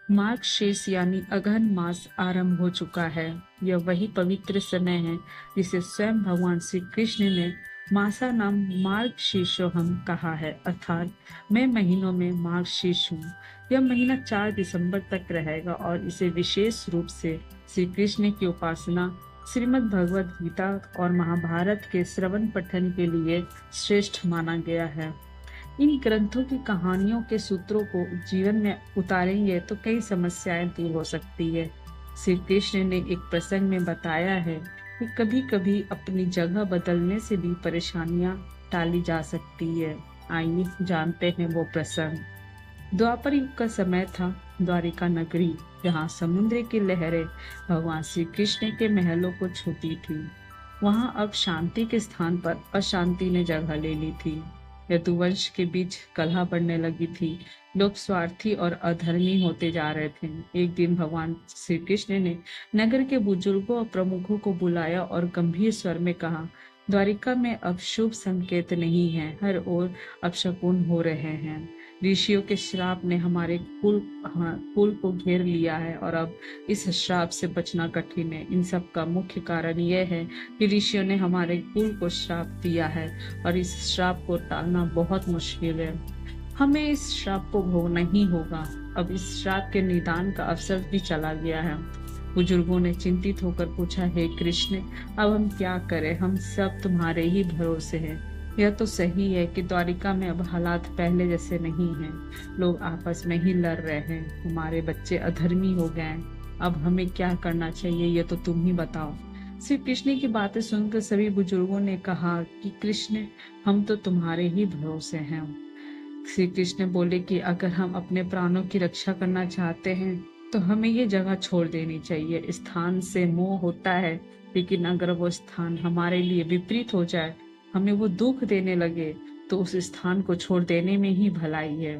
मार्गशीर्ष यानी अगहन मास आरंभ हो चुका है। यह वही पवित्र समय है जिसे स्वयं भगवान श्री कृष्ण ने मासा नाम मार्गशीर्षोहम कहा है, अर्थात मैं महीनों में मार्गशीर्ष हूँ। यह महीना 4 दिसंबर तक रहेगा और इसे विशेष रूप से श्री कृष्ण की उपासना, श्रीमद् भगवद गीता और महाभारत के श्रवण पठन के लिए श्रेष्ठ माना गया है। इन ग्रंथों की कहानियों के सूत्रों को जीवन में उतारेंगे तो कई समस्याएं दूर हो सकती है। श्री कृष्ण ने एक प्रसंग में बताया है कि कभी कभी अपनी जगह बदलने से भी परेशानियां टाली जा सकती है। आइए जानते हैं वो प्रसंग। द्वापर युग का समय था। द्वारिका नगरी, जहाँ समुद्र की लहरें भगवान श्री कृष्ण के महलों को छूती थी, वहां अब शांति के स्थान पर अशांति ने जगह ले ली थी। यदुवंश के बीच कलह बढ़ने लगी थी। लोग स्वार्थी और अधर्मी होते जा रहे थे। एक दिन भगवान श्री कृष्ण ने नगर के बुजुर्गों और प्रमुखों को बुलाया और गंभीर स्वर में कहा, द्वारिका में अब शुभ संकेत नहीं है, हर ओर अपशकुन हो रहे हैं। ऋषियों के श्राप ने हमारे कुल को घेर लिया है और अब इस श्राप से बचना कठिन है। इन सब का मुख्य कारण यह है कि ऋषियों ने हमारे कुल को श्राप दिया है और इस श्राप को टालना बहुत मुश्किल है। हमें इस श्राप को भोगना ही होगा। अब इस श्राप के निदान का अवसर भी चला गया है। बुजुर्गों ने चिंतित होकर पूछा, हे कृष्ण, अब हम क्या करें? हम सब तुम्हारे ही भरोसे हैं। यह तो सही है कि द्वारिका में अब हालात पहले जैसे नहीं हैं। लोग आपस में ही लड़ रहे हैं, हमारे बच्चे अधर्मी हो गए हैं। अब हमें क्या करना चाहिए, ये तो तुम ही बताओ। श्री कृष्ण की बातें सुनकर सभी बुजुर्गों ने कहा कि कृष्ण, हम तो तुम्हारे ही भरोसे हैं। श्री कृष्ण बोले कि अगर हम अपने प्राणों की रक्षा करना चाहते हैं तो हमें ये जगह छोड़ देनी चाहिए। स्थान से मोह होता है, लेकिन अगर वो स्थान हमारे लिए विपरीत हो जाए, हमें वो दुख देने लगे, तो उस स्थान को छोड़ देने में ही भलाई है।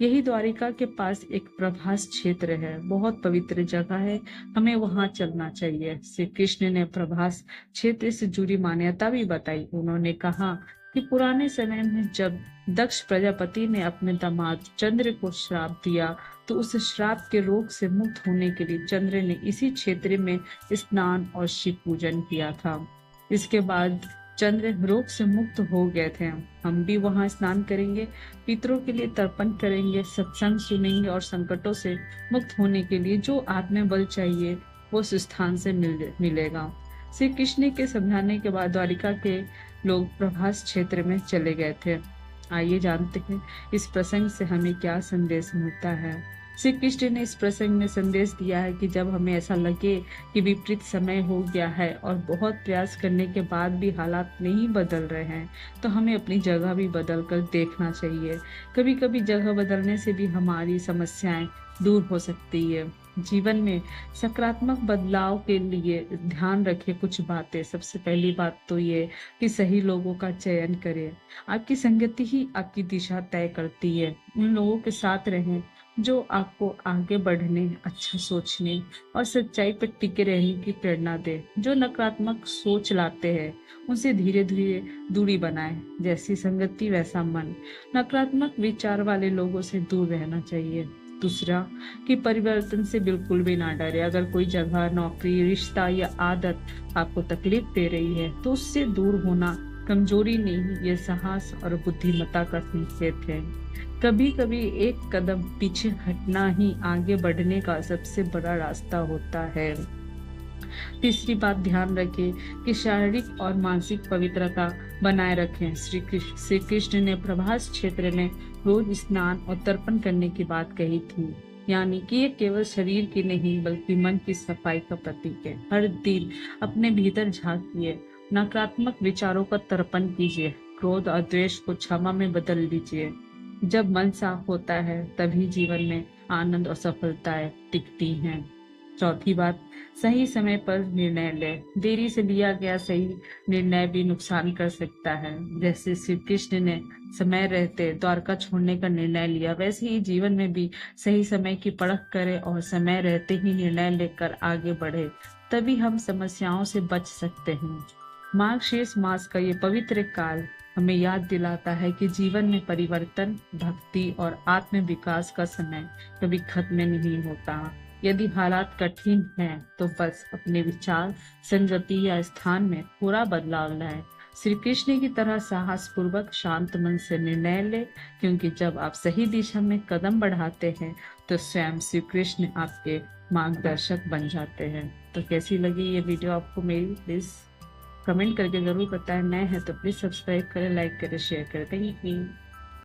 यही द्वारिका के पास एक प्रभास क्षेत्र है, बहुत पवित्र जगह है, हमें वहां चलना चाहिए। श्री कृष्ण ने प्रभास क्षेत्र से जुड़ी मान्यता भी बताई। उन्होंने कहा कि पुराने समय में जब दक्ष प्रजापति ने अपने दामाद चंद्र को श्राप दिया, तो उस श्राप के रोग से मुक्त होने के लिए चंद्र ने इसी क्षेत्र में स्नान और शिव पूजन किया था। इसके बाद चंद्र रोग से मुक्त हो गए थे। हम भी वहां स्नान करेंगे, पितरों के लिए तर्पण करेंगे, सत्संग सुनेंगे और संकटों से मुक्त होने के लिए जो आत्म बल चाहिए वो उस स्थान से मिलेगा। श्री कृष्ण के समझाने के बाद द्वारिका के लोग प्रभास क्षेत्र में चले गए थे। आइए जानते हैं इस प्रसंग से हमें क्या संदेश मिलता है। श्री कृष्ण ने इस प्रसंग में संदेश दिया है कि जब हमें ऐसा लगे कि विपरीत समय हो गया है और बहुत प्रयास करने के बाद भी हालात नहीं बदल रहे हैं, तो हमें अपनी जगह भी बदल कर देखना चाहिए। कभी कभी जगह बदलने से भी हमारी समस्याएं दूर हो सकती है। जीवन में सकारात्मक बदलाव के लिए ध्यान रखें कुछ बातें। सबसे पहली बात तो ये कि सही लोगों का चयन करें। आपकी संगति ही आपकी दिशा तय करती है। उन लोगों के साथ रहें जो आपको आगे बढ़ने, अच्छा सोचने और सच्चाई पर टिके रहने की प्रेरणा दे। जो नकारात्मक सोच लाते हैं उनसे धीरे धीरे दूरी बनाएं। जैसी संगति वैसा मन। नकारात्मक विचार वाले लोगों से दूर रहना चाहिए। दूसरा कि परिवर्तन से बिल्कुल भी ना डरे। अगर कोई जगह, नौकरी, रिश्ता या आदत आपको तकलीफ दे रही है तो उससे दूर होना कमजोरी नहीं, ये साहस और बुद्धिमत्ता का संकेत है। कभी कभी एक कदम पीछे हटना ही आगे बढ़ने का सबसे बड़ा रास्ता होता है। तीसरी बात ध्यान रखें कि शारीरिक और मानसिक पवित्रता बनाए रखें। श्री कृष्ण ने प्रभास क्षेत्र में रोज स्नान और तर्पण करने की बात कही थी, यानी कि ये केवल शरीर की नहीं बल्कि मन की सफाई का प्रतीक है। हर दिन अपने भीतर झांकिए, नकारात्मक विचारों का तर्पण कीजिए, क्रोध और द्वेष को क्षमा में बदल लीजिए। जब मन साफ होता है तभी जीवन में आनंद और सफलताएं टिकती हैं। चौथी बात, सही समय पर निर्णय ले। देरी से लिया गया सही निर्णय भी नुकसान कर सकता है। जैसे श्री कृष्ण ने समय रहते द्वारका छोड़ने का निर्णय लिया, वैसे ही जीवन में भी सही समय की परख करें और समय रहते ही निर्णय लेकर आगे बढ़े, तभी हम समस्याओं से बच सकते हैं। मार्गशीर्ष मास का ये पवित्र काल हमें याद दिलाता है कि जीवन में परिवर्तन, भक्ति और आत्म विकास का समय कभी खत्म नहीं होता। यदि हालात कठिन हैं, तो बस अपने विचार, संगति या स्थान में थोड़ा बदलाव लाएं। श्री कृष्ण की तरह साहस पूर्वक शांत मन से निर्णय ले, क्योंकि जब आप सही दिशा में कदम बढ़ाते हैं तो स्वयं श्री कृष्ण आपके मार्गदर्शक बन जाते हैं। तो कैसी लगी ये वीडियो आपको मेरी, प्लीज कमेंट करके जरूर बताएं। नए हैं तो प्लीज सब्सक्राइब करें, लाइक करें, शेयर करें। Thank you.